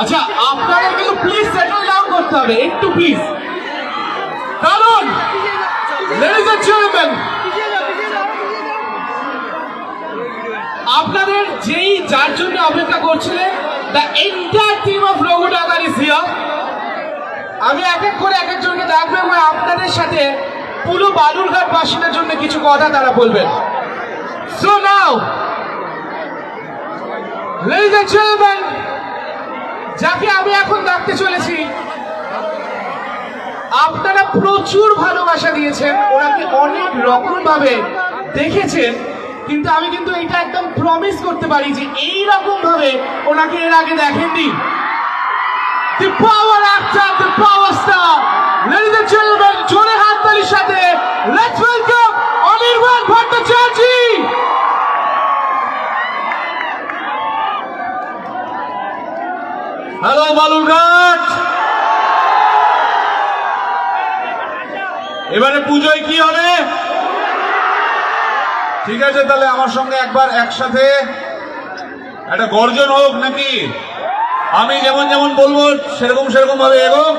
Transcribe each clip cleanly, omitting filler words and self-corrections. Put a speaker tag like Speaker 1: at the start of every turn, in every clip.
Speaker 1: আচ্ছা আপনাদের কিন্তু প্লিজ সেটেল ডাউন করতে হবে একটু প্লিজ, কারণ লেডিজ এন্ড জেন্টলম্যান আপনাদের যেই যার জন্য অপেক্ষা করছিলেন, the entire team of Raghu ডাকার ইজ হিয়ার। আমি এক এক করে এক একজনকে ডাকবো এবং আপনাদের সাথে পুরো বালুরঘাট বাসিন্দার জন্য কিছু কথা তারা বলবেন। So now ladies and gentleman, যাকে আমি এখন ডাকতে চলেছি, আপনারা প্রচুর ভালোবাসা দিয়েছেন, ওনাকে অনেক রকম ভাবে দেখেছেন, কিন্তু আমি কিন্তু এটা একদম প্রমিস করতে পারি যে এই রকম ভাবে ওনাকে এর আগে দেখেননি। The power actor, the power star, ladies and gentlemen, জোরে হাততালির সাথে let's welcome Anirban Bhattacharya. Hello Balurghat, এবারে পুজোয় কি হবে? ঠিক আছে, তাহলে আমার সঙ্গে একবার একসাথে একটা গর্জন হোক নাকি? আমি যেমন যেমন বলবো সেরকম সেরকম ভাবে এগোক।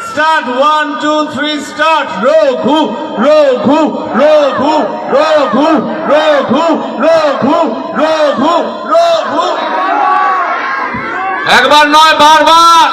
Speaker 1: Start, 1 2 3 start. রঘু রঘু রঘু রঘু রঘু রঘু রঘু রঘু, একবার নয় বারবার।